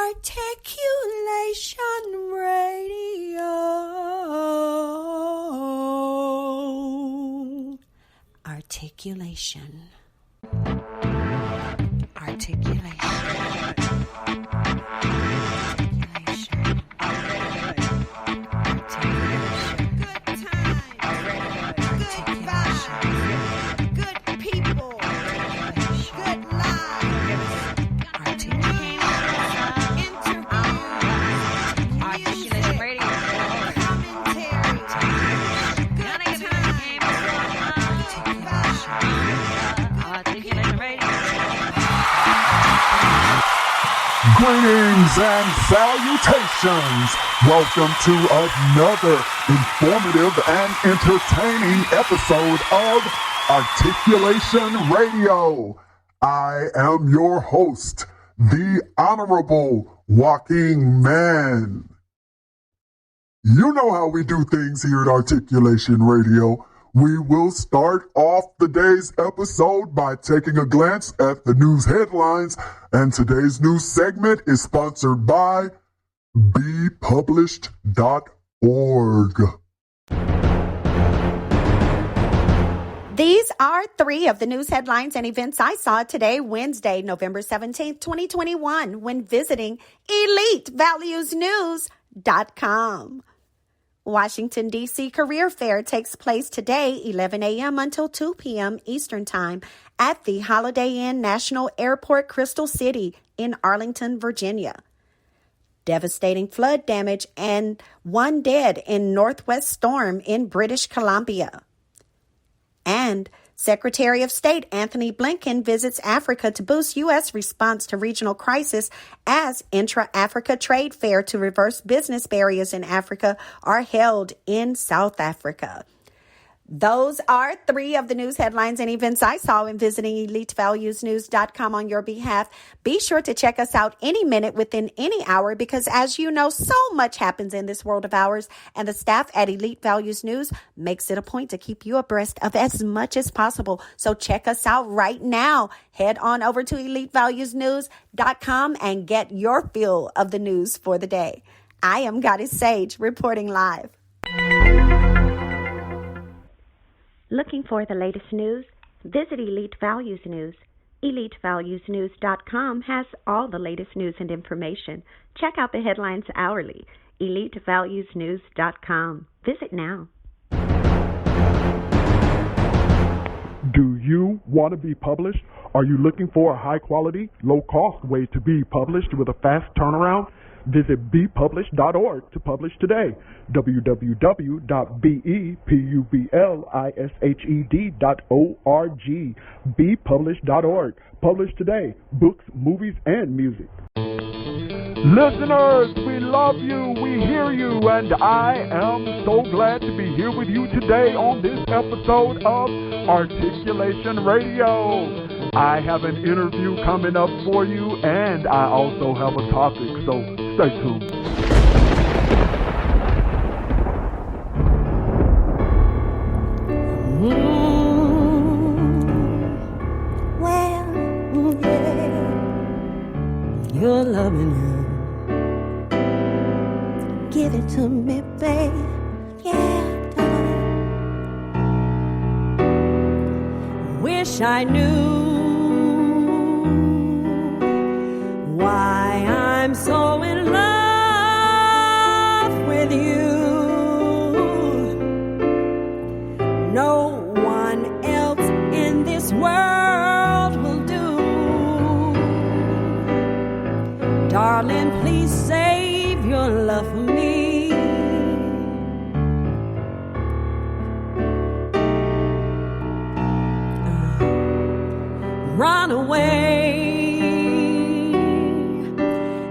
Articulation Radio. Articulation. Greetings and salutations. Welcome to another informative and entertaining episode of Articulation Radio. I am your host, the Honorable Walking Man. You know how we do things here at Articulation Radio. We will start off the day's episode by taking a glance at the news headlines, and today's news segment is sponsored by bepublished.org. These are three of the news headlines and events I saw today, Wednesday, November 17th, 2021, when visiting EliteValuesNews.com. Washington, D.C. Career Fair takes place today, 11 a.m. until 2 p.m. Eastern Time at the Holiday Inn National Airport, Crystal City in Arlington, Virginia. Devastating flood damage and 1 dead in northwest storm in British Columbia. And Secretary of State Anthony Blinken visits Africa to boost U.S. response to regional crisis as intra-Africa trade fair to reverse business barriers in Africa are held in South Africa. Those are three of the news headlines and events I saw in visiting EliteValuesNews.com on your behalf. Be sure to check us out any minute within any hour because, as you know, so much happens in this world of ours, and the staff at Elite Values News makes it a point to keep you abreast of as much as possible. So check us out right now. Head on over to EliteValuesNews.com and get your fill of the news for the day. I am Goddess Sage reporting live. Looking for the latest news? Visit Elite Values News. EliteValuesNews.com has all the latest news and information. Check out the headlines hourly. EliteValuesNews.com. Visit now. Do you want to be published? Are you looking for a high-quality, low-cost way to be published with a fast turnaround? Visit bepublished.org to publish today. www.bepublished.org. bepublished.org. Publish today. Books, movies, and music. Listeners, we love you, we hear you, and I am so glad to be here with you today on this episode of Articulation Radio. I have an interview coming up for you, and I also have a topic, so stay tuned. Well, yeah, you're loving her. Give it to me, babe. Yeah, wish I knew why I'm so in love with you. No one else in this world will do. Darling, please save your love for me. Run away.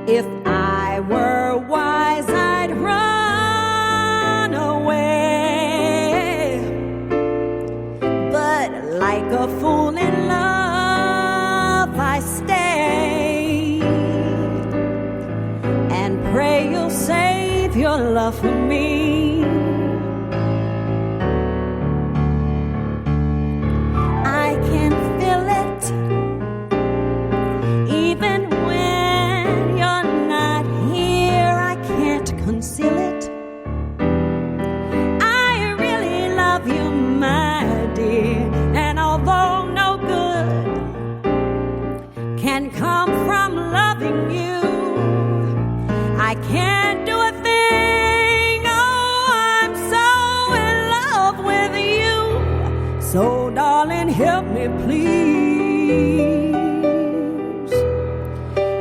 If I were wise, I'd run away. But like a fool in love, I stay and pray you'll save your love for me. I can feel it even when you're not can come from loving you. I can't do a thing, oh, I'm so in love with you. So darling, help me please.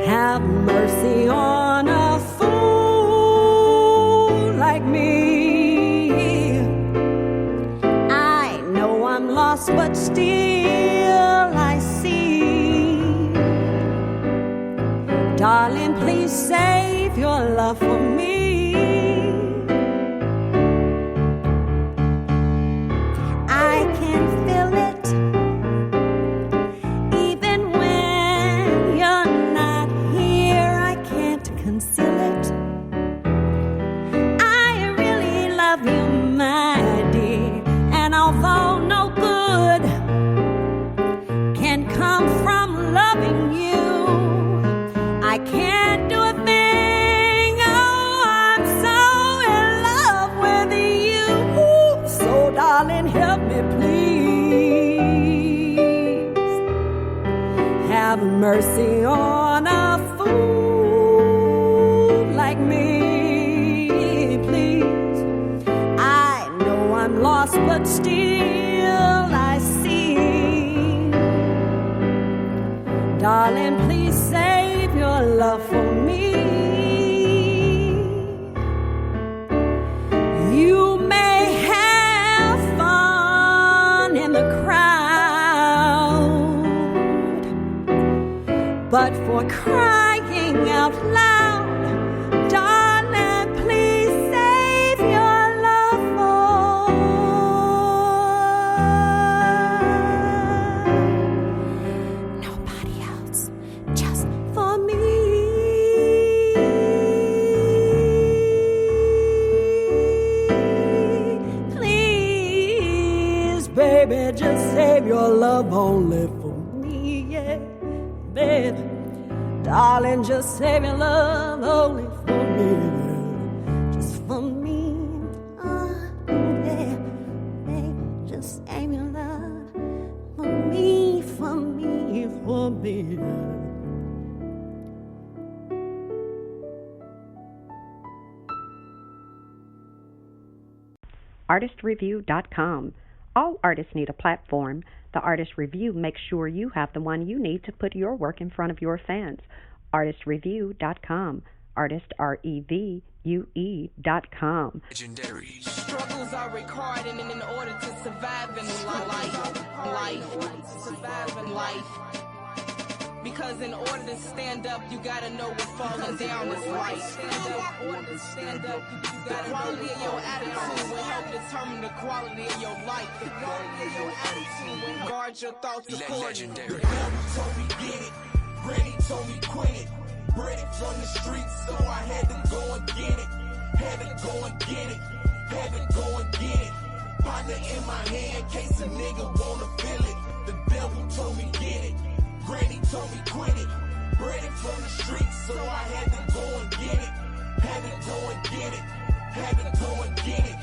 Have mercy on a fool like me. I know I'm lost, but still I see. Darling, please save your love for me. I can feel it even when you're not here. I can't conceal it. I really love you, my dear. And although no good can come from loving you, I can't do a thing, oh, I'm so in love with you. So darling, help me please. Have mercy on a fool like me, please. I know I'm lost, but still I see. Darling, please save your love for me. You may have fun in the crowd, but for crying out loud, darling, please save your love for nobody else, just for me. Please, baby, just save your love only for me, yeah, baby. Darling, just save your love only for me, just for me. Yeah, baby, just save your love for me, for me, for me. ARTistreview.com. All artists need a platform. The Artist Review makes sure you have the one you need to put your work in front of your fans. ARTistreview.com. Artist, REVUE.com. Legendary. Struggles are required in order to survive in life. Because in order to stand up, you gotta know what falling down is like. In order to stand up, you gotta know the quality of your attitude will help determine the quality of your life. The quality of your attitude will guard your thoughts accordingly. Legendary. Told me get it, Granny told me quit it. Bred it from the streets, so I had to go and get it. Had to go and get it, had to go and get it. Partner in my hand, case a nigga wanna feel it. The devil told me get it, Granny told me quit it. Bred it from the streets, so I had to go and get it. Had to go and get it, had to go and get it.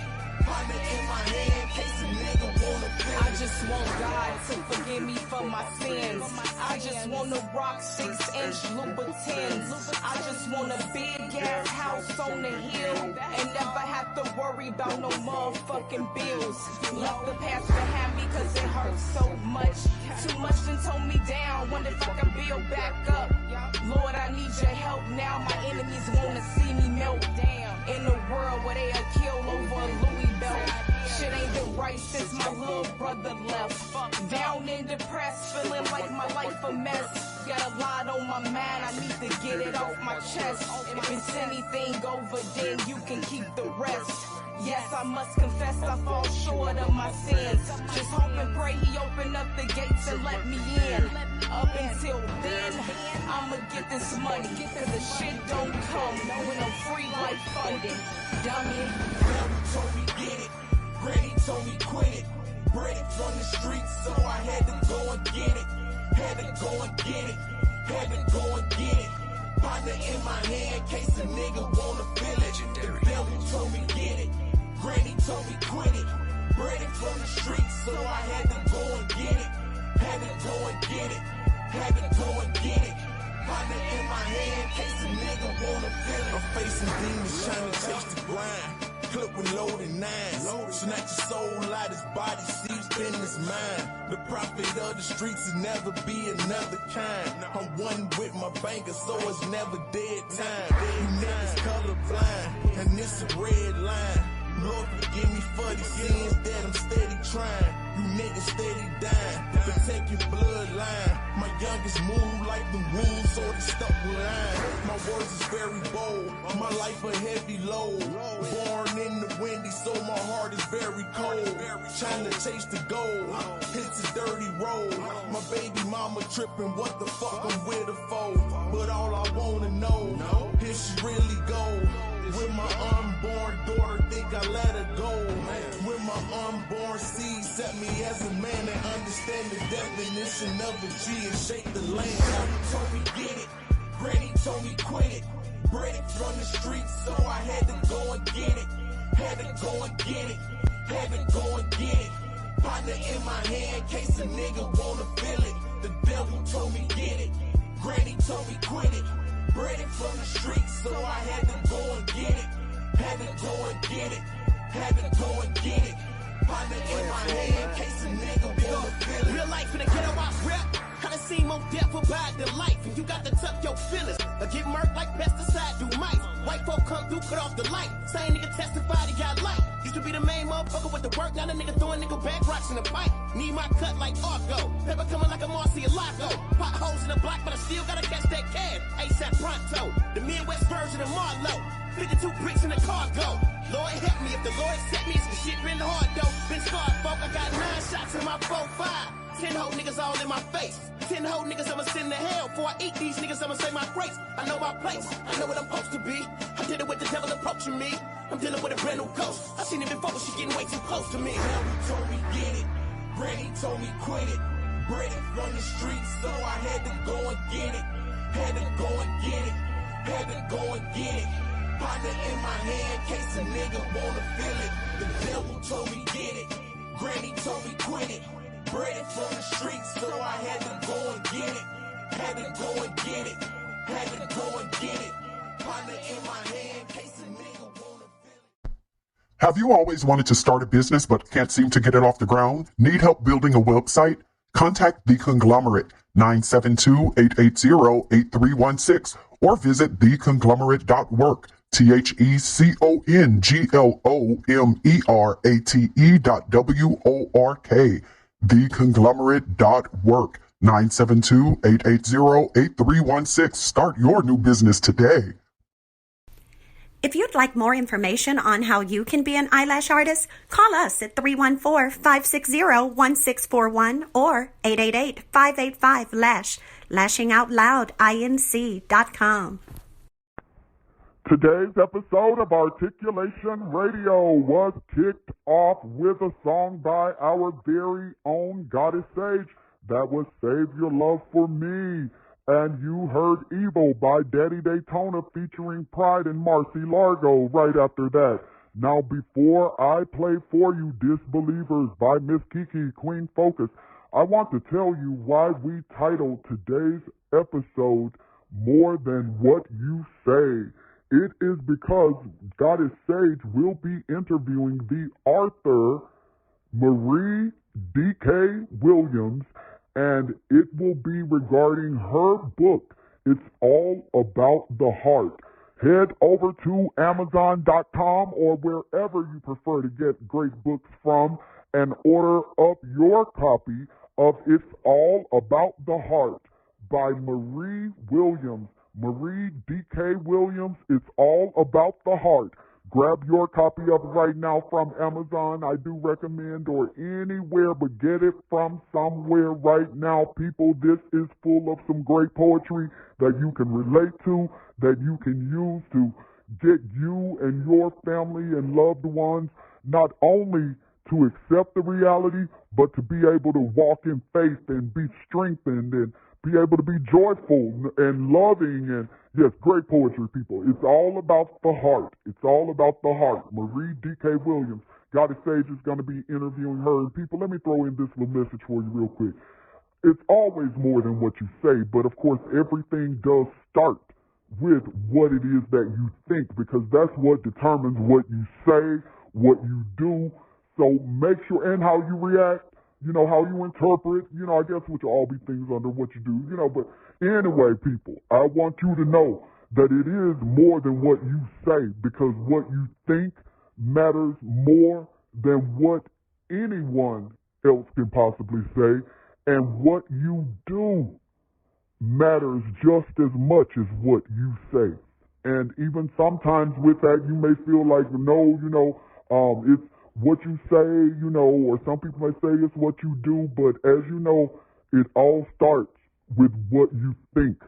Partner in my hand, case a nigga wanna feel it. I just want God to forgive me for my sins. I just want to rock 6-inch Louboutins. I just want a big ass house on the hill and never have to worry about no motherfucking bills. Left the past behind me cause it hurts so much. Too much done told me down. Wonder if I can build back up. Lord, I need your help now. My enemies wanna see me melt down. In a world where they'll kill over a Louis belt. Shit ain't been right since my little brother left. Down and depressed, feeling like my life a mess. Got a lot on my mind, I need to get it off my chest. If it's anything over, then you can keep the rest. Yes, I must confess I fall short of my sins. Just hope and pray he open up the gates and let me in. Up until then, I'ma get this money. Cause the shit don't come when I'm free like funding. Dummy. Told me get it, Granny told me quit it. Bred it from the streets, so I had to go and get it. Had to go and get it, had to go and get it. Partner in my hand, case a nigga wanna feel it. Legendary. The devil told me get it, Granny told me quit it. Bred it from the streets, so I had to go and get it. Had to go and get it, had to go and get it. Partner in my hand, case a nigga wanna feel it. I'm facing demons trying to chase the grind. Clip with loaded nines. Snatch his soul out his body, seeps in his mind. The prophet of the streets will never be another kind. I'm one with my banker, so it's never dead time. You niggas colorblind, and it's a red line. Lord, forgive me for the sins that I'm steady trying. You niggas steady dying, protect your bloodline. My youngest move like the wolves, so they stuck with line. My words is very bold, my life a heavy load. Born in the windy, so my heart is very cold. Trying to chase the gold, it's a dirty road. My baby mama tripping, what the fuck I'm with her for? But all I wanna know, if she really go. With my unborn daughter, think I let her go. With my unborn seed, set me as a man and understand the definition of a G and shake the land. Daddy told me get it, Granny told me quit it. Bread from the streets, so I had to go and get it. Had to go and get it, had to go and get it. Partner in my hand, case a nigga wanna feel it. The devil told me get it, Granny told me quit it. Bread from the streets, so I had to go and get it. Had to go and get it. Had to go and get it. Partner in my hand, case a nigga wanna feel it. Real life in the ghetto, I rap. I done seen more death about the life, and you got to tuck your feelings. Or get murked like pesticide do mice. White folk come through, cut off the light. Same nigga testified he got light. Used to be the main motherfucker with the work, now the nigga throwing nickel back rocks in the pipe. Need my cut like Argo. Paper coming like a Marcialago. Potholes in the block, but I still gotta catch that cash. ASAP pronto. The Midwest version of Marlowe. 52 bricks in the cargo. Lord help me, if the Lord accept me, it's the shit been hard though. Been scarred, folk, I got 9 shots in my 4-5. 10 hoe niggas all in my face. 10 hoe niggas I'ma send to hell. Before I eat these niggas, I'ma say my grace. I know my place, I know what I'm supposed to be. I did it with the devil approaching me. I'm dealing with a brand new ghost. I seen it before, but she getting way too close to me. Daddy told me get it, Granny told me quit it. Bread from the streets, so I had to go and get it. Had to go and get it. Had to go and get it. Partner in my hand, case a nigga wanna feel it. The devil told me get it, Granny told me quit it. Bread from the streets, so I had to go and get it. Had to go and get it. Had to go and get it. Partner in my hand, case a nigga wanna feel it. Have you always wanted to start a business but can't seem to get it off the ground? Need help building a website? Contact The Conglomerate 972-880-8316 or visit theconglomerate.work. TheConglomerate.work. Theconglomerate.work 972-880-8316. Start your new business today. If you'd like more information on how you can be an eyelash artist, call us at 314-560-1641 or 888-585-LASH. LashingOutLoudInc.com. Today's episode of Articulation Radio was kicked off with a song by our very own Goddess Sage. That was Save Your Love for Me. And you heard Evil by Daddy Daytona featuring Pride and Marcy Largo right after that. Now, before I play for you Disbelievers by Miss Kiki, Queen Focus, I want to tell you why we titled today's episode More Than What You Say. It is because Goddess Sage will be interviewing the author Marie D.K. Williams, and it will be regarding her book, It's All About the Heart. Head over to Amazon.com or wherever you prefer to get great books from and order up your copy of It's All About the Heart by Marie Williams. Marie D.K. Williams, It's All About the Heart. Grab your copy of it right now from Amazon. I do recommend, or anywhere, but get it from somewhere right now. People, this is full of some great poetry that you can relate to, that you can use to get you and your family and loved ones not only to accept the reality, but to be able to walk in faith and be strengthened and be able to be joyful and loving. And yes, great poetry, people. It's all about the heart. It's all about the heart. Marie D.K. Williams, Goddess Sage, is going to be interviewing her. And people, let me throw in this little message for you real quick. it's always more than what you say, but of course everything does start with what it is that you think, because that's what determines what you say, what you do. So make sure, and how you react, how you interpret, I guess which will all be things under what you do, but anyway, people, I want you to know that it is more than what you say, because what you think matters more than what anyone else can possibly say, and what you do matters just as much as what you say. And even sometimes with that, you may feel like, no, it's what you say, or some people may say it's what you do, but as you know, it all starts with what you think.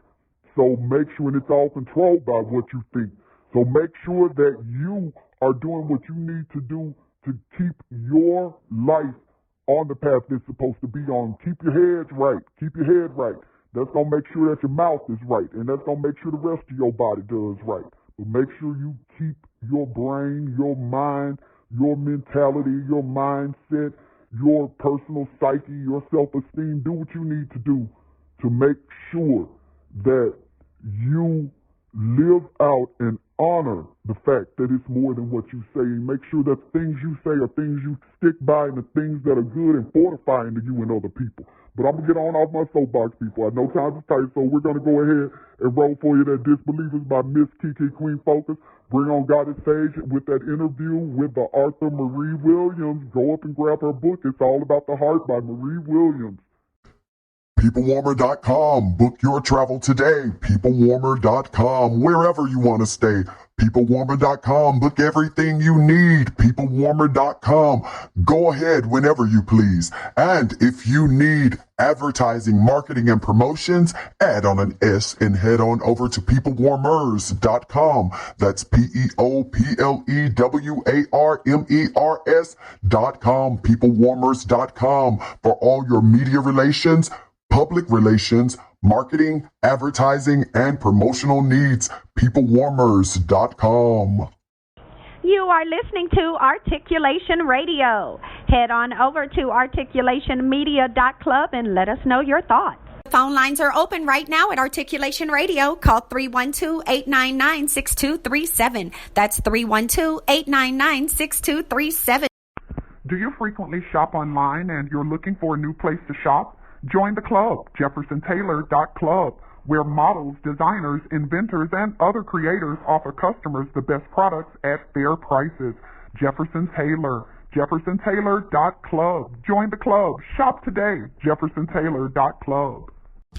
So make sure, and it's all controlled by what you think. So make sure that you are doing what you need to do to keep your life on the path it's supposed to be on. Keep your head right. Keep your head right. That's going to make sure that your mouth is right, and that's going to make sure the rest of your body does right. But make sure you keep your brain, your mind, your mentality, your mindset, your personal psyche, your self-esteem. Do what you need to do to make sure that you live out and honor the fact that it's more than what you say, and make sure that things you say are things you stick by and the things that are good and fortifying to you and other people. But I'm going to get on off my soapbox, people. I know time is tight, so we're going to go ahead and roll for you that Disbelievers by Miss Kiki Queen Focus. Bring on God is Sage with that interview with the author Marie Williams. Go up and grab her book. It's all about the heart by Marie Williams. PeopleWarmer.com. Book your travel today. PeopleWarmer.com. Wherever you want to stay. PeopleWarmer.com. Book everything you need. PeopleWarmer.com. Go ahead whenever you please. And if you need advertising, marketing, and promotions, add on an S and head on over to PeopleWarmers.com. That's PeopleWarmers.com. PeopleWarmers.com for all your media relations, public relations, marketing, advertising, and promotional needs. PeopleWarmers.com. You are listening to Articulation Radio. Head on over to articulationmedia.club and let us know your thoughts. Phone lines are open right now at Articulation Radio. Call 312-899-6237. That's 312-899-6237. Do you frequently shop online and you're looking for a new place to shop? Join the club, JeffersonTaylor.club, where models, designers, inventors, and other creators offer customers the best products at fair prices. Jefferson Taylor, JeffersonTaylor.club. Join the club. Shop today, JeffersonTaylor.club.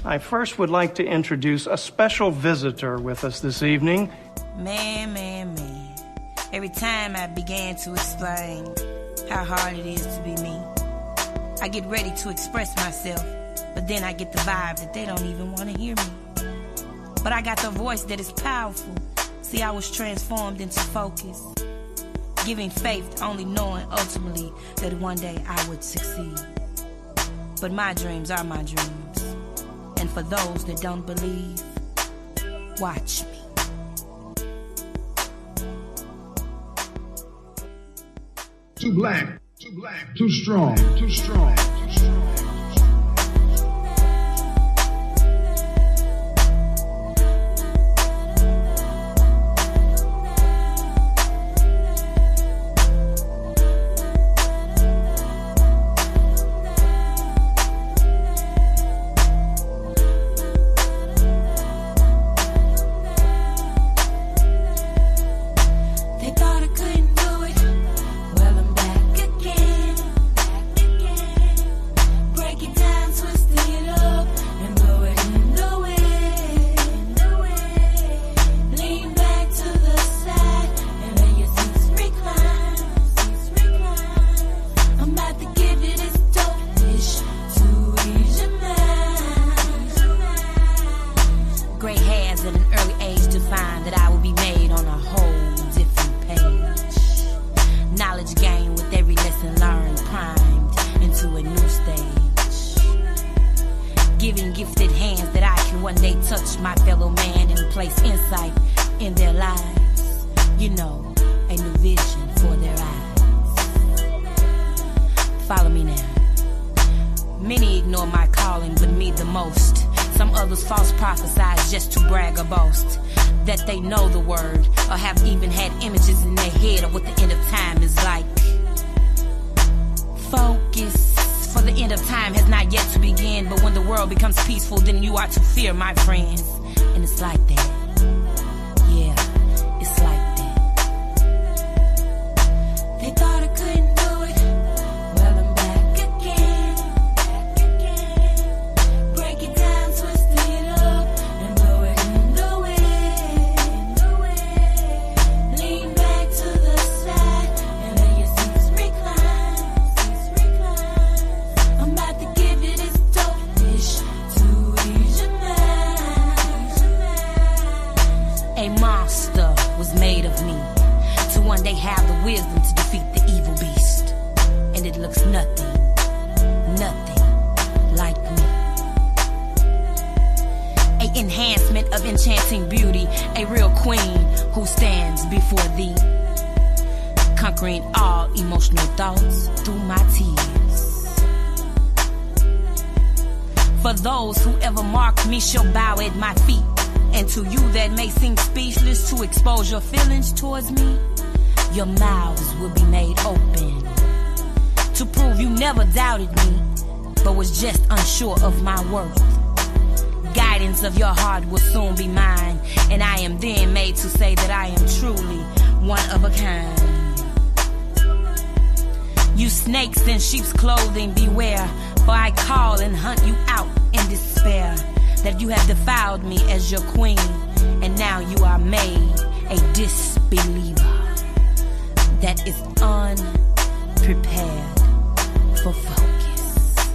I first would like to introduce a special visitor with us this evening. Man. Every time I began to explain how hard it is to be me, I get ready to express myself, but then I get the vibe that they don't even want to hear me. But I got the voice that is powerful. See, I was transformed into focus, giving faith, only knowing ultimately that one day I would succeed. But my dreams are my dreams, and for those that don't believe, watch me. Too black, too strong, too strong. Many ignore my calling, but most. Some others false prophesize just to brag or boast that they know the word or have even had images in their head of what the end of time is like. Focus, for the end of time has not yet to begin, but when the world becomes peaceful, then you are to fear, my friends. And it's like that. Yeah, it's like that. They thought I couldn't do it. Well, I'm back again. Break it down, twist it up, and blow it in the wind. Lean back to the side, and let your seats recline. I'm about to give you this dope dish to ease your mind. A monster was made of me to one day have the wisdom to defeat the evil beast. And it looks nothing like me. A enhancement of enchanting beauty, a real queen who stands before thee, conquering all emotional thoughts through my tears. For those who ever marked me shall bow at my feet. And to you that may seem speechless to expose your feelings towards me, your mouths will be made open to prove you never doubted me, but was just unsure of my worth. Guidance of your heart will soon be mine, and I am then made to say that I am truly one of a kind. You snakes in sheep's clothing, beware, for I call and hunt you out in despair. That you have defiled me as your queen, and now you are made a disbeliever that is unprepared for focus.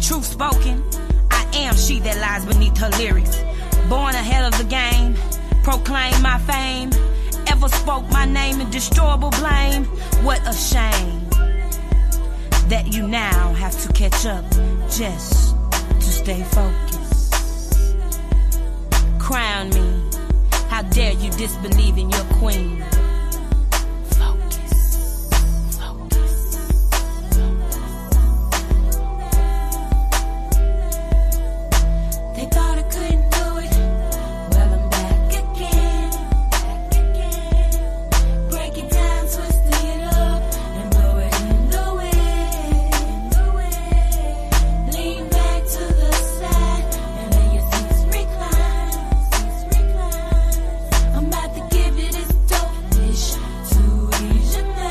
Truth spoken, I am she that lies beneath her lyrics. Born ahead of the game, proclaim my fame, ever spoke my name in destroyable blame. What a shame that you now have to catch up just to stay focused. Crown me, how dare you disbelieve in your queen. Focus. They thought I couldn't do it. Well, I'm back again. Break it down, twist it up, and blow it in the wind. Lean back to the side, and let your seats recline. I'm about to give you this dope dish to ease your mind.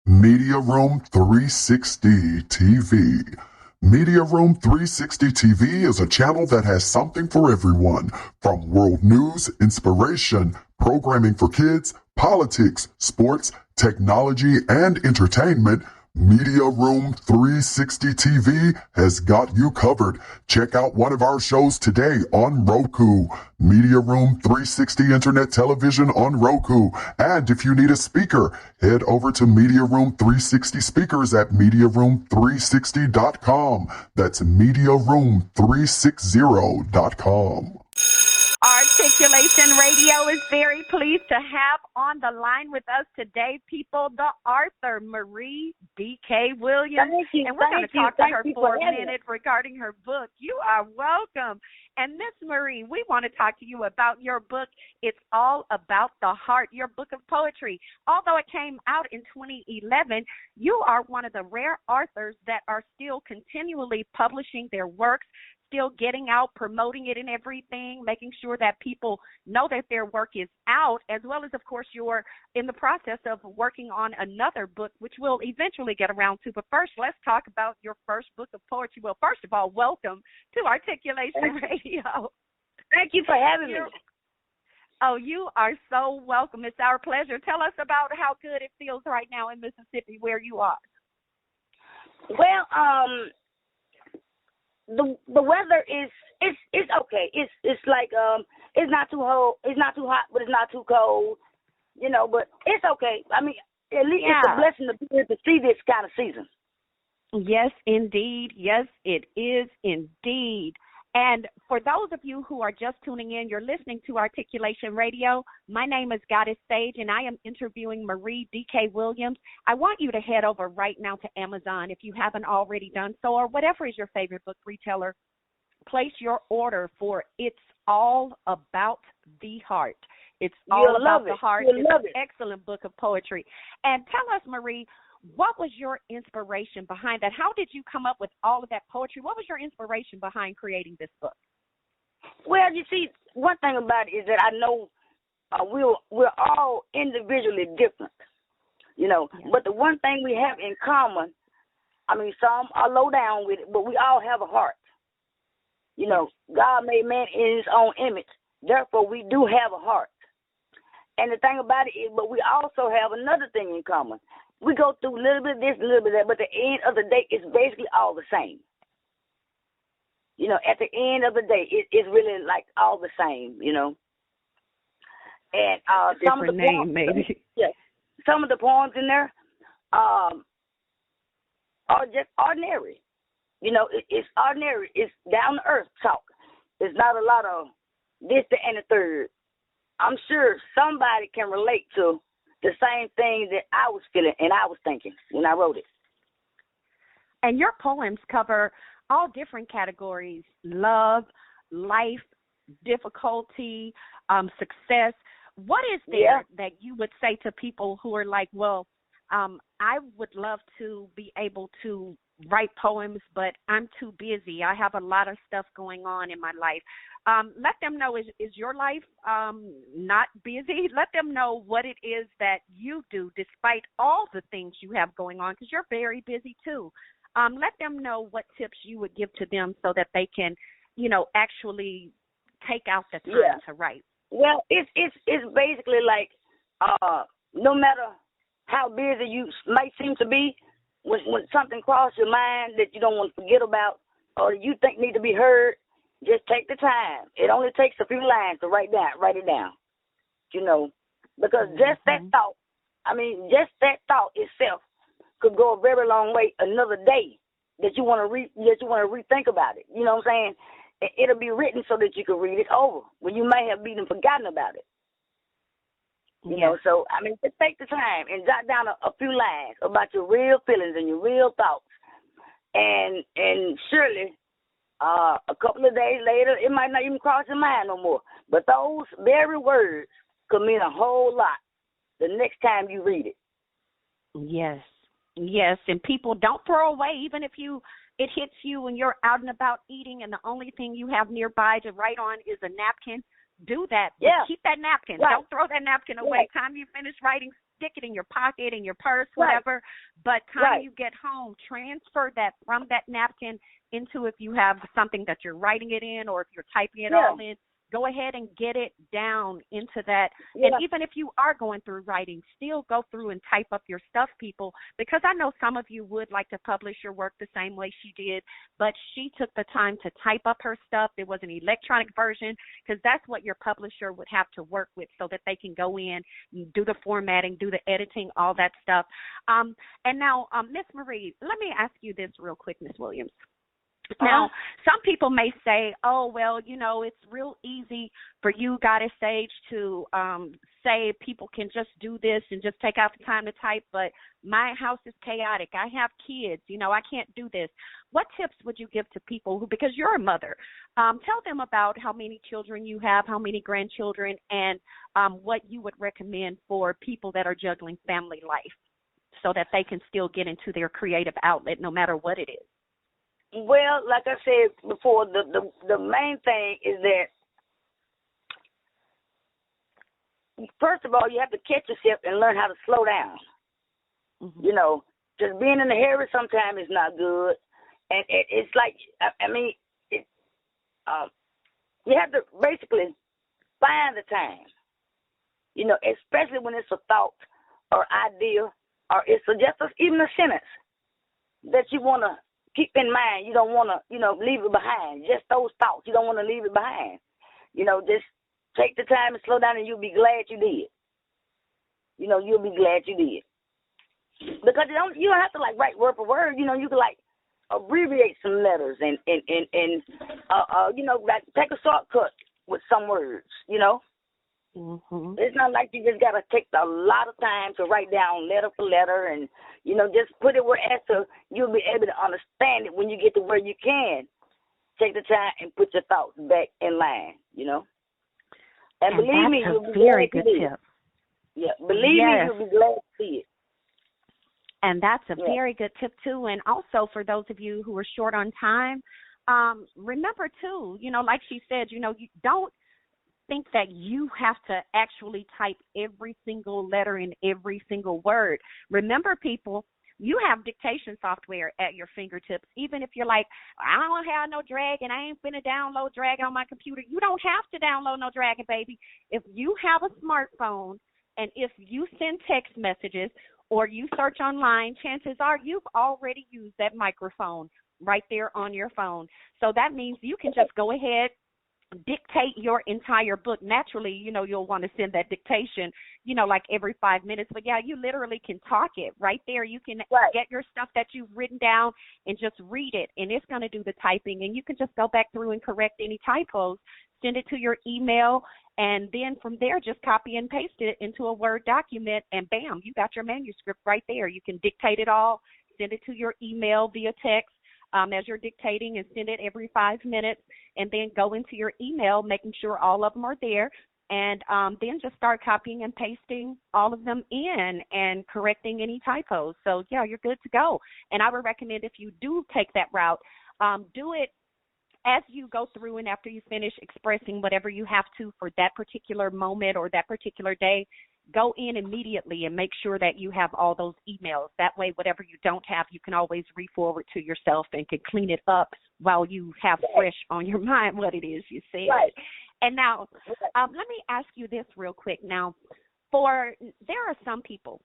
Media Room 360 TV. Media Room 360 TV is a channel that has something for everyone, from world news, inspiration, programming for kids, politics, sports, technology, and entertainment. Media Room 360 TV has got you covered. Check out one of our shows today on Roku. Media Room 360 Internet Television on Roku. And if you need a speaker, head over to Media Room 360 Speakers at MediaRoom360.com. That's MediaRoom360.com. Articulation Radio is very pleased to have on the line with us today, people, the author, Marie D.K. Williams. Thank you. And we're going to talk to her for a minute It. regarding her book. You are welcome. And Miss Marie, we want to talk to you about your book, It's All About the Heart, your book of poetry. Although it came out in 2011, you are one of the rare authors that are still continually publishing their works, still getting out, promoting it and everything, making sure that people know that their work is out, as well as, of course, you're in the process of working on another book, which we'll eventually get around to. But first, let's talk about your first book of poetry. Well, first of all, welcome to Articulation Radio. Thank you for having me. Oh, you are so welcome. It's our pleasure. Tell us about how good it feels right now in Mississippi, where you are. Well, the weather is it's okay. It's like it's not too hot, but it's not too cold. You know, but it's okay. I mean, at least it's a blessing to be able to see this kind of season. Yes, indeed. Yes, it is indeed. And for those of you who are just tuning in, you're listening to Articulation Radio. My name is Goddess Sage, and I am interviewing Marie D.K. Williams. I want you to head over right now to Amazon if you haven't already done so, or whatever is your favorite book retailer. Place your order for It's All About the Heart. It's All About the Heart. It's an excellent book of poetry. And tell us, Marie, what was your inspiration behind that? How did you come up with all of that poetry? What was your inspiration behind creating this book? Well, you see, one thing about it is that I know we're all individually different, you know. Yeah. But the one thing we have in common, I mean, some are low down with it, but we all have a heart. You know, God made man in his own image. Therefore, we do have a heart. And the thing about it is, but we also have another thing in common. We go through a little bit of this, a little bit of that, but at the end of the day, it's basically all the same. You know, at the end of the day, it's really like all the same, you know. And some of the poems, maybe. Yeah, some of the poems in there are just ordinary. You know, it's ordinary. It's down to earth talk. There's not a lot of this, that, and the third. I'm sure somebody can relate to the same thing that I was feeling and I was thinking when I wrote it. And your poems cover all different categories: love, life, difficulty, success. What is there that you would say to people who are like, well, I would love to be able to write poems, but I'm too busy. I have a lot of stuff going on in my life. Let them know, is your life not busy? Let them know what it is that you do despite all the things you have going on, because you're very busy too. Let them know what tips you would give to them so that they can, you know, actually take out the time to write. Well, it's basically like no matter how busy you might seem to be, when something crosses your mind that you don't want to forget about or you think need to be heard, just take the time. It only takes a few lines to write it down, you know, because just that thought, just that thought itself could go a very long way another day that you want to rethink about it. You know what I'm saying? It'll be written so that you can read it over when you may have even forgotten about it. You know, so, just take the time and jot down a few lines about your real feelings and your real thoughts. And surely a couple of days later, it might not even cross your mind no more. But those very words could mean a whole lot the next time you read it. Yes. Yes, and people don't throw away, even if it hits you when you're out and about eating and the only thing you have nearby to write on is a napkin. Do that. Yeah. Keep that napkin. Right. Don't throw that napkin away. Right. Time you finish writing, stick it in your pocket, in your purse, whatever. But time you get home, transfer that from that napkin into, if you have something that you're writing it in or if you're typing it all in, go ahead and get it down into that. Yeah. And even if you are going through writing, still go through and type up your stuff, people, because I know some of you would like to publish your work the same way she did, but she took the time to type up her stuff. There was an electronic version because that's what your publisher would have to work with so that they can go in, do the formatting, do the editing, all that stuff. And now, Miss Marie, let me ask you this real quick, Miss Williams. Now, some people may say, oh, well, you know, it's real easy for you, Goddess Sage, to say people can just do this and just take out the time to type, but my house is chaotic. I have kids. You know, I can't do this. What tips would you give to people who, because you're a mother, tell them about how many children you have, how many grandchildren, and what you would recommend for people that are juggling family life so that they can still get into their creative outlet no matter what it is. Well, like I said before, the main thing is that, first of all, you have to catch yourself and learn how to slow down. Mm-hmm. You know, just being in a hurry sometimes is not good. And it's like, you have to basically find the time, you know, especially when it's a thought or idea or it's even a sentence that you want to keep in mind. You don't want to, leave it behind. Just those thoughts. You don't want to leave it behind. You know, just take the time and slow down and you'll be glad you did. You know, you'll be glad you did. Because you don't have to, write word for word. You know, you can, abbreviate some letters and like take a shortcut with some words, Mm-hmm. It's not like you just got to take a lot of time to write down letter for letter and, just put it where so you'll be able to understand it when you get to where you can. Take the time and put your thoughts back in line, And believe me, you'll be very glad good to see it. tip. Yeah, believe me, you'll be glad to see it. And that's a very good tip, too. And also for those of you who are short on time, remember, too, like she said, you don't think that you have to actually type every single letter in every single word. Remember, people, you have dictation software at your fingertips. Even if you're like, I don't have no Dragon, I ain't finna download Dragon on my computer. You don't have to download no Dragon, baby. If you have a smartphone and if you send text messages or you search online, chances are you've already used that microphone right there on your phone. So that means you can just go ahead, dictate your entire book. Naturally, you'll want to send that dictation, like every 5 minutes. But, yeah, you literally can talk it right there. You can get your stuff that you've written down and just read it, and it's going to do the typing. And you can just go back through and correct any typos, send it to your email, and then from there just copy and paste it into a Word document, and bam, you got your manuscript right there. You can dictate it all, send it to your email via text as you're dictating, and send it every 5 minutes, and then go into your email, making sure all of them are there, and then just start copying and pasting all of them in and correcting any typos. So, yeah, you're good to go. And I would recommend if you do take that route, do it as you go through and after you finish expressing whatever you have to for that particular moment or that particular day. Go in immediately and make sure that you have all those emails. That way, whatever you don't have, you can always re-forward to yourself and can clean it up while you have fresh on your mind what it is you said. Right. And now, let me ask you this real quick. Now, there are some people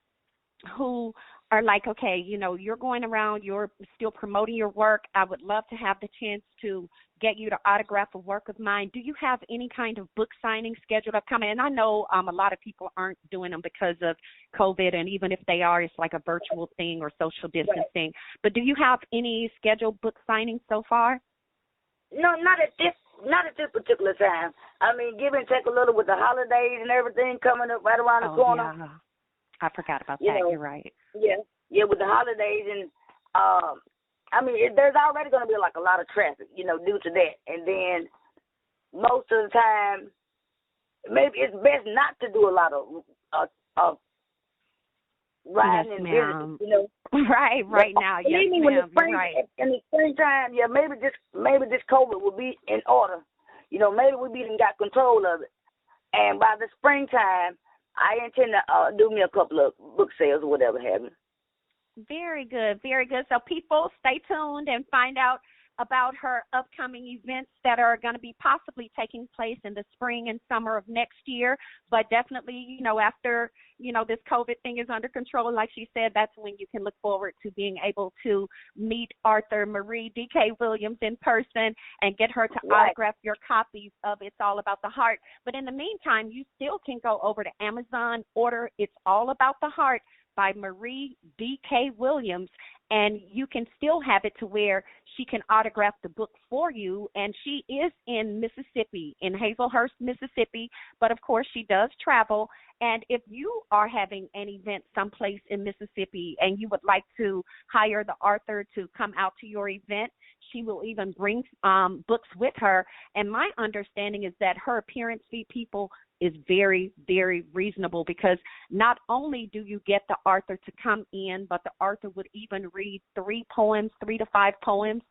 who are like, okay, you're going around, you're still promoting your work. I would love to have the chance to get you to autograph a work of mine. Do you have any kind of book signing scheduled upcoming? And I know a lot of people aren't doing them because of COVID, and even if they are, it's like a virtual thing or social distancing. But do you have any scheduled book signings so far? No, not at this particular time. I mean, give and take a little with the holidays and everything coming up right around the corner. Yeah. I forgot about that. You're right. Yeah, with the holidays and there's already going to be like a lot of traffic, due to that. And then most of the time, maybe it's best not to do a lot of riding and visiting, Right now. Yes, ma'am. You're right. In the springtime, maybe this COVID will be in order. Maybe we got control of it. And by the springtime, I intend to do me a couple of book sales or whatever have you. Very good, very good. So people, stay tuned and find out about her upcoming events that are going to be possibly taking place in the spring and summer of next year. But definitely, after, this COVID thing is under control, like she said, that's when you can look forward to being able to meet Author Marie D.K. Williams in person and get her to autograph your copies of It's All About the Heart. But in the meantime, you still can go over to Amazon, order It's All About the Heart by Marie D.K. Williams, and you can still have it to where she can autograph the book for you. And she is in Mississippi, in Hazelhurst, Mississippi, but of course she does travel. And if you are having an event someplace in Mississippi and you would like to hire the author to come out to your event, she will even bring books with her. And my understanding is that her appearance fee, people, is very, very reasonable, because not only do you get the author to come in, but the author would even read 3 to 5 poems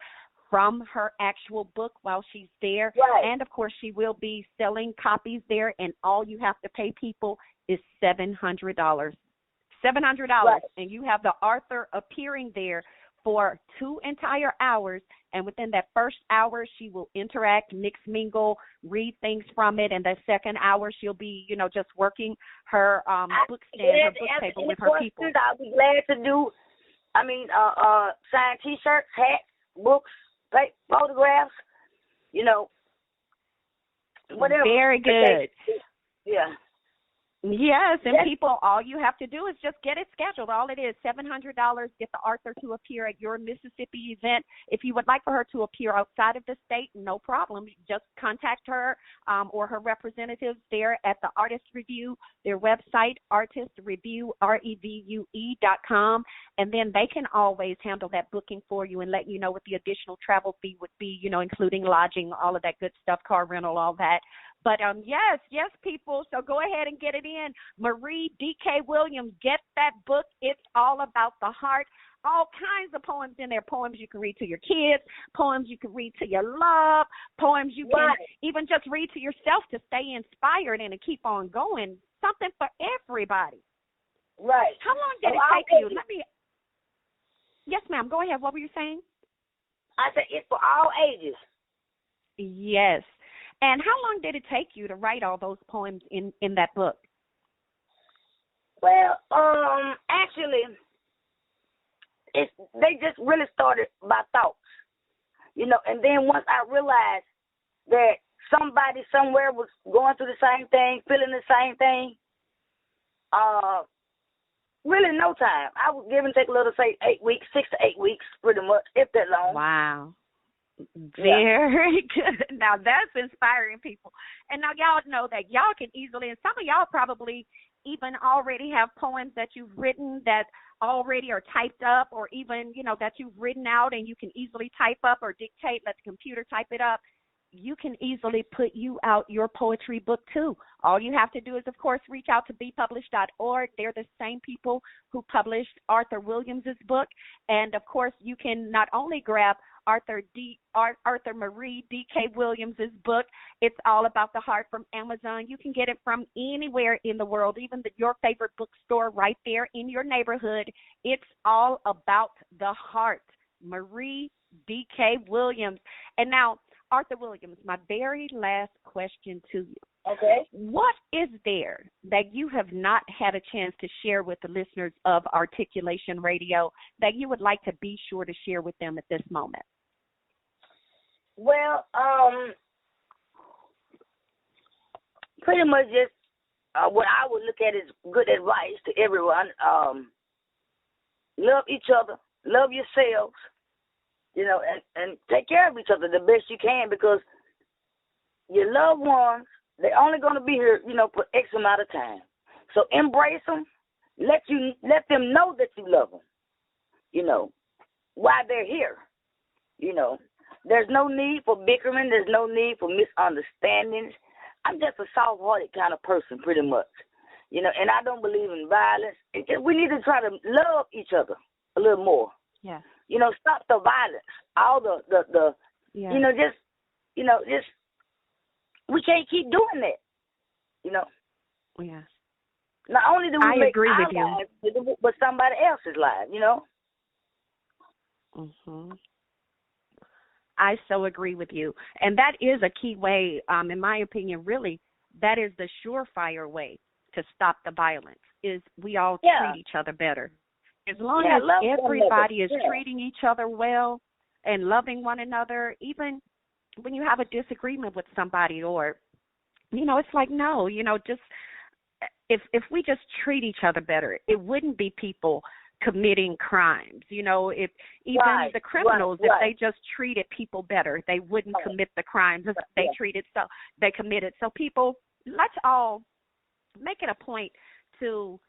from her actual book while she's there. Right. And, of course, she will be selling copies there, and all you have to pay people is $700. $700, right. And you have the author appearing there for 2 entire hours, and within that first hour, she will interact, mix, mingle, read things from it, and the second hour, she'll be, just working her book stand, her book table with her people. I'll be glad to do, signed T-shirts, hats, books, photographs, whatever. Very good. Yeah. Yes, and Yes. people, all you have to do is just get it scheduled. All it is, $700, get the author to appear at your Mississippi event. If you would like for her to appear outside of the state, no problem. Just contact her or her representatives there at the Artist Review, their website, ArtistReview, REVUE.com, and then they can always handle that booking for you and let you know what the additional travel fee would be, including lodging, all of that good stuff, car rental, all that. But yes, people. So go ahead and get it in. Marie D.K. Williams, get that book. It's all about the heart. All kinds of poems in there. Poems you can read to your kids. Poems you can read to your love. Poems you can even just read to yourself to stay inspired and to keep on going. Something for everybody. Right. How long did it take you? Yes, ma'am. Go ahead. What were you saying? I said it's for all ages. Yes. And how long did it take you to write all those poems in that book? Well, actually, they just really started by thoughts, and then once I realized that somebody somewhere was going through the same thing, feeling the same thing, really no time. I was give and take a little, say 8 weeks, 6 to 8 weeks, pretty much, if that long. Wow. Very good. Now that's inspiring, people. And now y'all know that y'all can easily, and some of y'all probably even already have poems that you've written that already are typed up, or even, that you've written out and you can easily type up or dictate, let the computer type it up. You can easily put you out your poetry book too. All you have to do is, of course, reach out to bepublished.org. They're the same people who published Arthur Williams's book. And of course, you can not only grab Arthur Marie D.K. Williams's book, It's All About the Heart, from Amazon. You can get it from anywhere in the world, even your favorite bookstore right there in your neighborhood. It's All About the Heart, Marie D.K. Williams. And now, Arthur Williams, my very last question to you. Okay. What is there that you have not had a chance to share with the listeners of Articulation Radio that you would like to be sure to share with them at this moment? Well, pretty much just what I would look at is good advice to everyone. Love each other, love yourselves, and take care of each other the best you can, because your loved ones, they're only going to be here, for X amount of time. So embrace them, let them know that you love them, while they're here, There's no need for bickering. There's no need for misunderstandings. I'm just a soft-hearted kind of person, pretty much, and I don't believe in violence. We need to try to love each other a little more. Yeah. Stop the violence. All the just we can't keep doing that. Yes. Not only do we make agree our with you, lives, but somebody else's lives. Mhm. I so agree with you. And that is a key way, in my opinion, really, that is the surefire way to stop the violence, is we all treat each other better. As long as everybody is treating each other well and loving one another, even when you have a disagreement with somebody, or, it's like, no, just if we just treat each other better, it wouldn't be people committing crimes. If even the criminals, if they just treated people better, they wouldn't commit the crimes they committed. So people, let's all make it a point to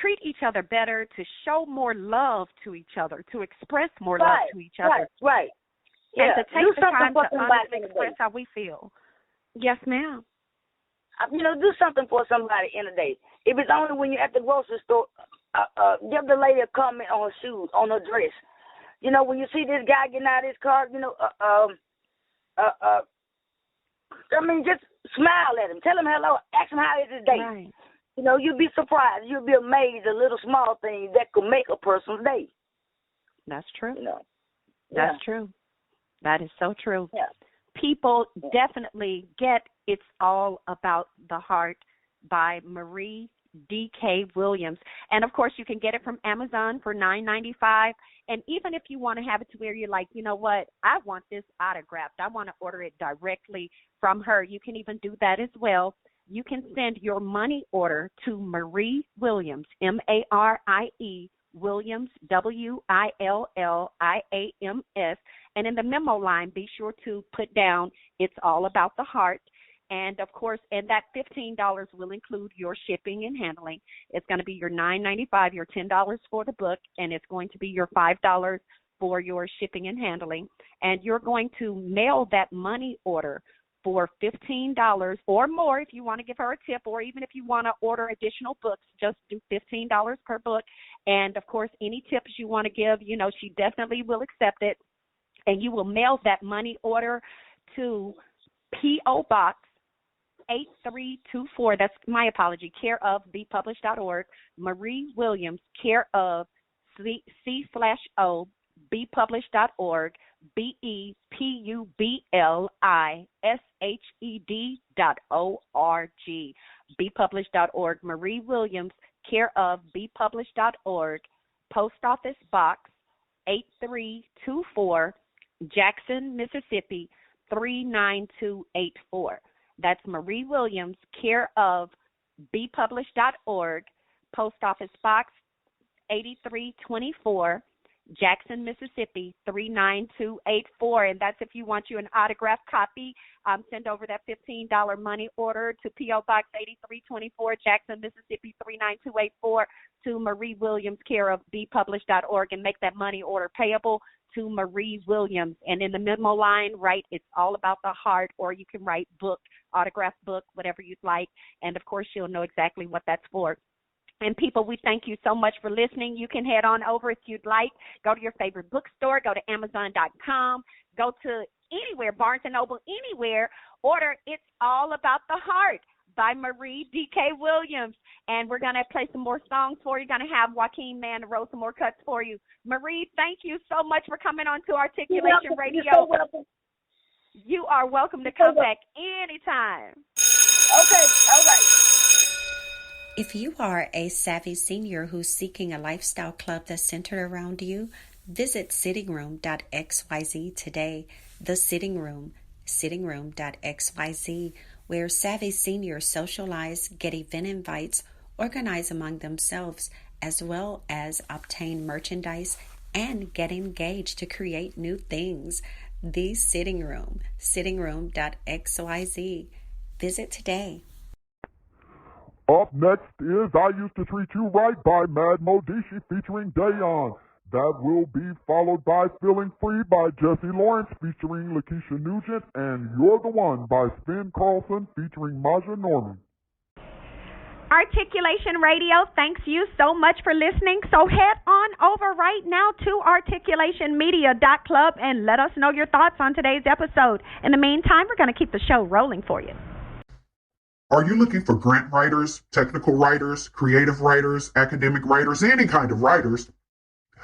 treat each other better, to show more love to each other, to express more love to each other. Right. And Yeah. to take the time to honestly express how we feel. Yes, ma'am. Do something for somebody in a day. If it's only when you're at the grocery store, give the lady a comment on her shoes, on her dress. When you see this guy getting out of his car, just smile at him. Tell him hello. Ask him how is his day. Right. You'll be surprised. You'll be amazed at little small things that could make a person's day. That's true. That's true. That is so true. Yeah. People definitely get It's All About the Heart by Marie D.K. Williams. And, of course, you can get it from Amazon for $9.95. And even if you want to have it to where you're like, you know what, I want this autographed, I want to order it directly from her, you can even do that as well. you can send your money order to Marie Williams, M-A-R-I-E, Williams, W-I-L-L-I-A-M-S. And in the memo line, be sure to put down, it's all about the heart. And, of course, and that $15 will include your shipping and handling. It's going to be your $9.95, your $10 for the book, and it's going to be your $5 for your shipping and handling. And you're going to mail that money order for $15 or more if you want to give her a tip, or even if you want to order additional books, just do $15 per book. And, of course, any tips you want to give, you know, she definitely will accept it. And you will mail that money order to P.O. Box 8324. That's my apology. Care of BePublish.org. Marie Williams, care of C/O BePublish.org. BePublishED.org. BePublish.org. Marie Williams, care of BePublish.org. Post Office Box 8324, Jackson, Mississippi 39284. That's Marie Williams, care of BePublish.org, Post Office Box 8324, Jackson, Mississippi 39284. And that's if you want you an autographed copy. Send over that $15 money order to P.O. Box 8324, Jackson, Mississippi 39284, to Marie Williams, care of BePublish.org, and make that money order payable to Marie Williams. And in the memo line, write it's all about the heart, or you can write book, autographed book, whatever you'd like. And, of course, she'll know exactly what that's for. And people, we thank you so much for listening. You can head on over if you'd like. Go to your favorite bookstore. Go to Amazon.com. Go to anywhere, Barnes & Noble, anywhere. Order It's All About the Heart by Marie D.K. Williams. And we're going to play some more songs for you. We're going to have Joaquin Man roll some more cuts for you. Marie, thank you so much for coming on to Articulation Radio. You're so welcome. You are welcome to come back anytime. Okay, all right. If you are a savvy senior who's seeking a lifestyle club that's centered around you, visit sittingroom.xyz today. The Sitting Room, sittingroom.xyz, where savvy seniors socialize, get event invites, organize among themselves, as well as obtain merchandise and get engaged to create new things. The Sitting Room, sittingroom.xyz. Visit today. Up next is I Used to Treat You Right by Mad Modishi featuring Dayon. That will be followed by Feeling Free by Jesse Lawrence featuring Lakeisha Nugent, and You're the One by Sven Carlson featuring Maja Norman. Articulation Radio, thanks you so much for listening. So head on over right now to articulationmedia.club and let us know your thoughts on today's episode. In the meantime, we're going to keep the show rolling for you. Are you looking for grant writers, technical writers, creative writers, academic writers, any kind of writers?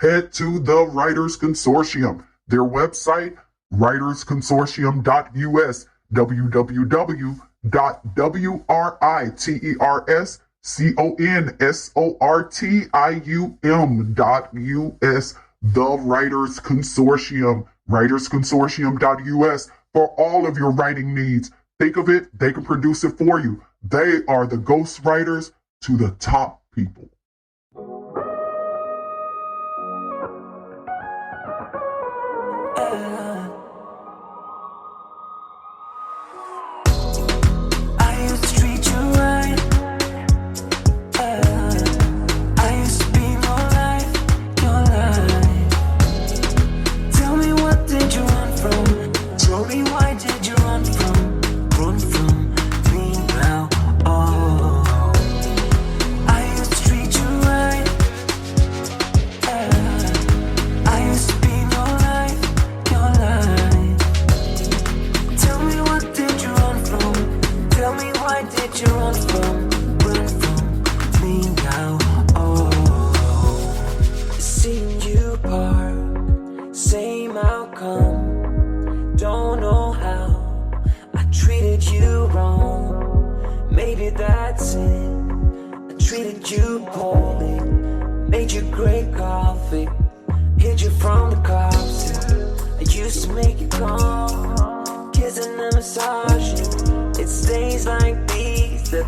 Head to the Writers Consortium. Their website, writersconsortium.us, www.writersconsortium.us. The Writers Consortium, writersconsortium.us, for all of your writing needs. Think of it, they can produce it for you. They are the ghost writers to the top people. I used to treat you right. I used to be your life, your life. Tell me, what did you run from? Tell me, why did you run from me now? Oh, I used to treat you right. I used to be your life, your life. Tell me, what did you run from? Tell me, why did you run from me now? Oh, seeing you part, same outcome. Don't know how I treated you wrong. Maybe that's it. I treated you poorly, made you great coffee, hid you from the cops. I used to make you calm, kissing and massaging. It's days like these that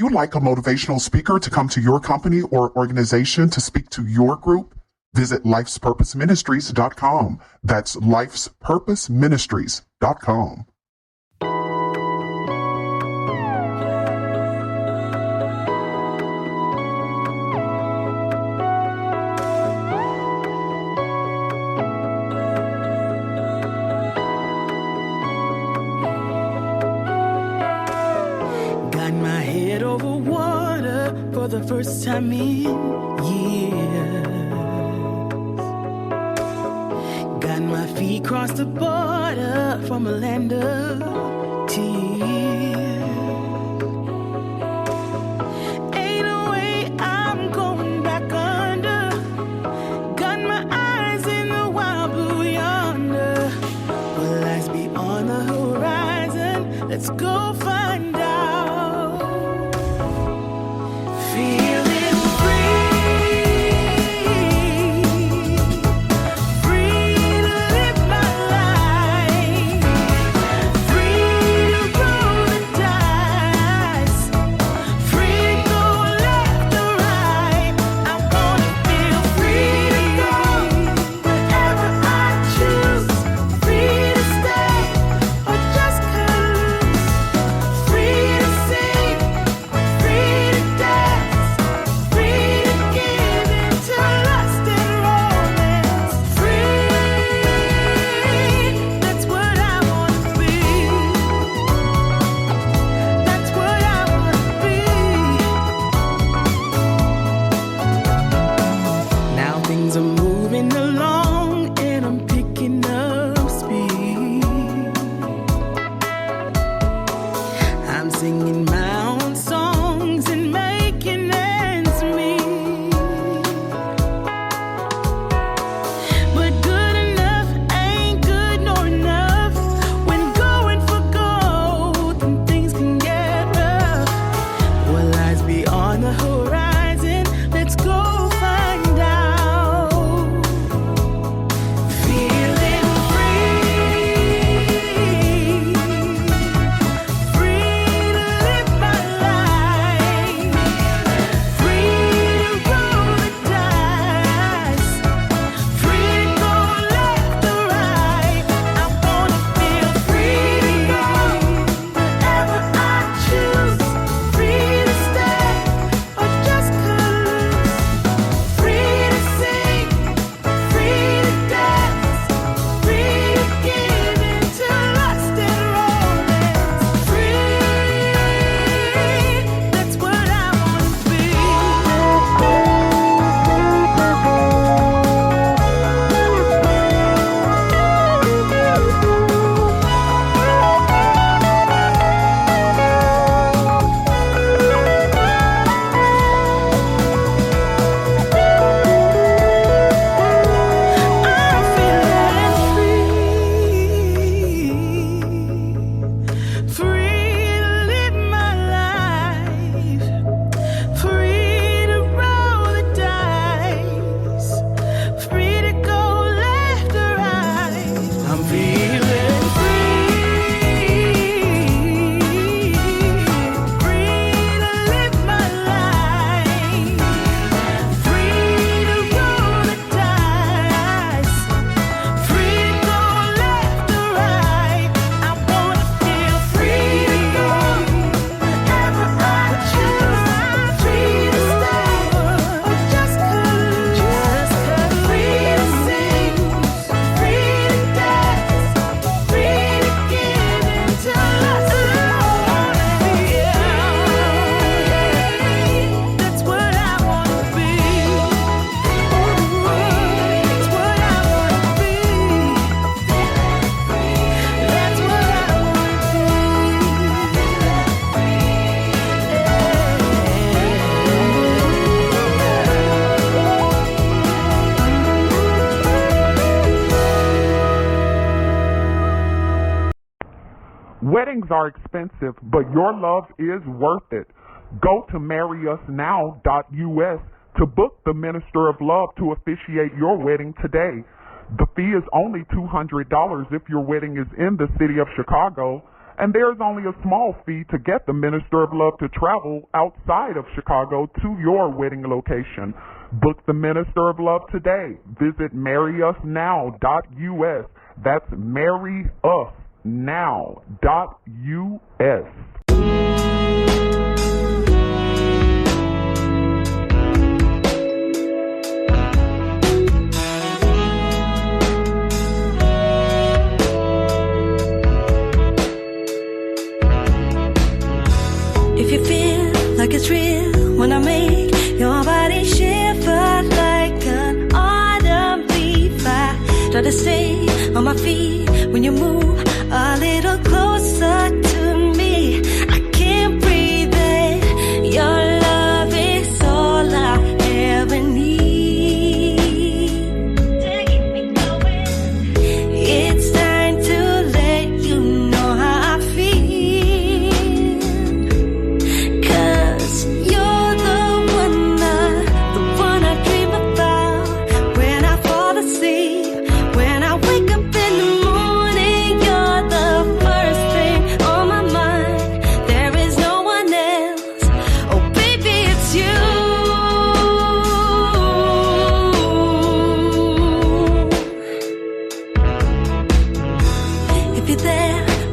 you like a motivational speaker to come to your company or organization to speak to your group? Visit lifespurposeministries.com. That's lifespurposeministries.com. Got my head over water for the first time in years. Got my feet across the border from a land of tears. Ain't no way I'm going back under. Got my eyes in the wild blue yonder. Will lies beyond the horizon? Let's go find out. Feeling free to live my life, free to roll the dice, free to go left or right. I'm gonna feel free to go wherever I choose, free to stay or just cut loose, free to sing, free to dance, free to give into lust and romance, free. That's what I wanna be. That's what I wanna be. Now things are moving along and I'm picking up speed. I'm singing my own songs and making ends meet. But good enough ain't good nor enough. When going for gold, then things can get rough. What lies beyond the horizon? Let's go find out. Feeling free to live my life, free to roll the dice, free to go left or right. I wanna feel free to go wherever I choose, free to stay or just cut loose, free to sing, free to dance, free to give into lust and romance, free. That's what I wanna be. I'm feeling free to live my life, free to roll the dice, free to go left or right. I'm feeling free to live my life, free to roll the dice, free to go left or right. I wanna feel free to go wherever I choose, free to stay or just cut loose, free to sing, free to dance, free to give into lust and romance. That's what I wanna be. That's what I wanna be. That's what I Weddings are expensive, but your love is worth it. Go to marryusnow.us to book the Minister of Love to officiate your wedding today. The fee is only $200 if your wedding is in the city of Chicago, and there's only a small fee to get the Minister of Love to travel outside of Chicago to your wedding location. Book the Minister of Love today. Visit marryusnow.us. That's marryusnow.us. If you feel like it's real when I make your body shiver like an autumn leaf, I try to stay on my feet when you move a little closer to me. I can't breathe it. Your love is all I ever need. Take me going. It's time to let you know how I feel.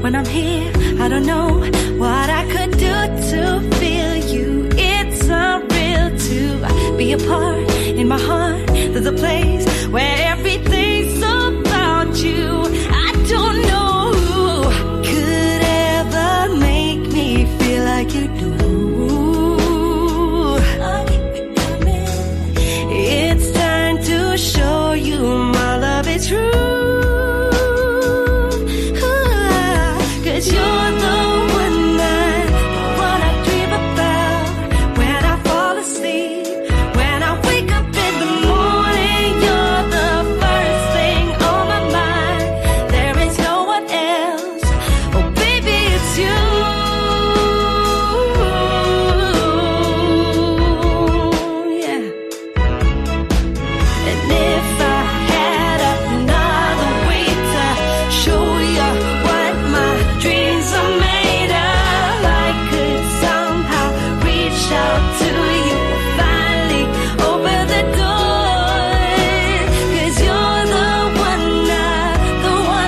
When I'm here, I don't know what I could do to feel you. It's surreal to be a part in my heart. There's a place where everything's about you. I don't know who could ever make me feel like you do. It's time to show you my love is true. You're the one I dream about when I fall asleep. When I wake up in the morning, you're the first thing on my mind. There is no one else. Oh, baby, it's you. Yeah. And if I had another way to show you what my dreams are made of, I could somehow reach out to you, finally open the door. 'Cause you're the one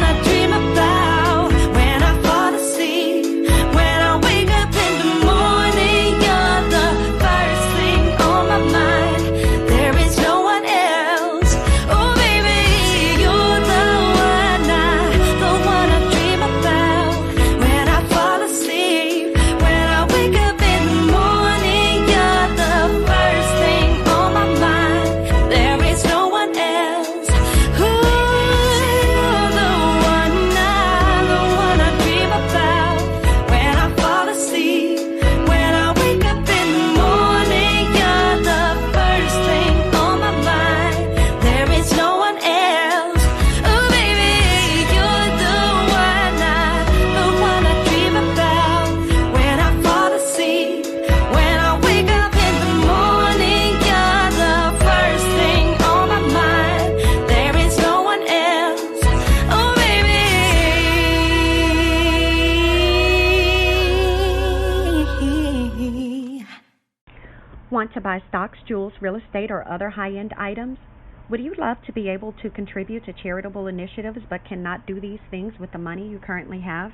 I dream about when I fall asleep. When I wake up in the morning, you're the first thing on my mind. There is no one else. Oh baby, you're the one I dream about when I fall asleep. When I wake up in the morning, you're the first thing on my mind. There is no one else. Ooh, you're the one I dream about when I fall asleep. When I wake up in the morning, you're the first thing on my mind. There is no one else. Oh baby, you're the one I dream about when I fall asleep. When I wake up in the morning, you're the first thing on my mind. There is no one else. Oh baby. Want to buy stocks, jewels, real estate, or other high-end items? Would you love to be able to contribute to charitable initiatives but cannot do these things with the money you currently have?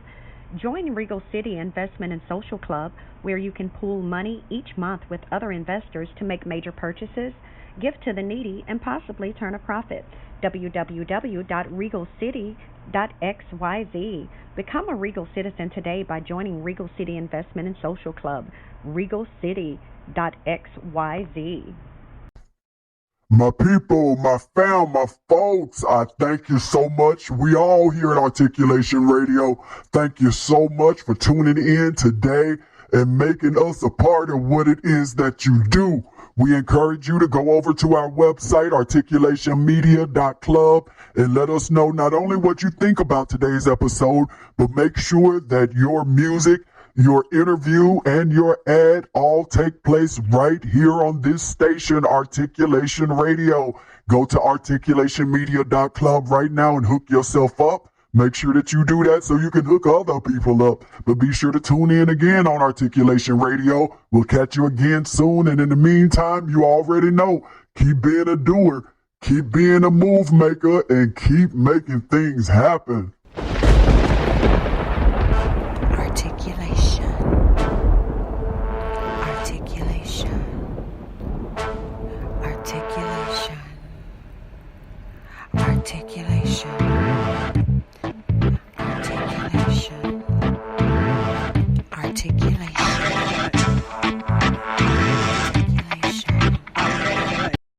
Join Regal City Investment and Social Club, where you can pool money each month with other investors to make major purchases, give to the needy, and possibly turn a profit. www.regalcity.xyz. Become a Regal citizen today by joining Regal City Investment and Social Club. regalcity.xyz. My people, my fam, my folks, I thank you so much. We all here at Articulation Radio, thank you so much for tuning in today and making us a part of what it is that you do. We encourage you to go over to our website, articulationmedia.club, and let us know not only what you think about today's episode, but make sure that your music, your interview, and your ad all take place right here on this station, Articulation Radio. Go to articulationmedia.club right now and hook yourself up Make sure that you do that so you can hook other people up. But be sure to tune in again on Articulation Radio. We'll catch you again soon. And in the meantime, you already know, keep being a doer, keep being a move maker, and keep making things happen.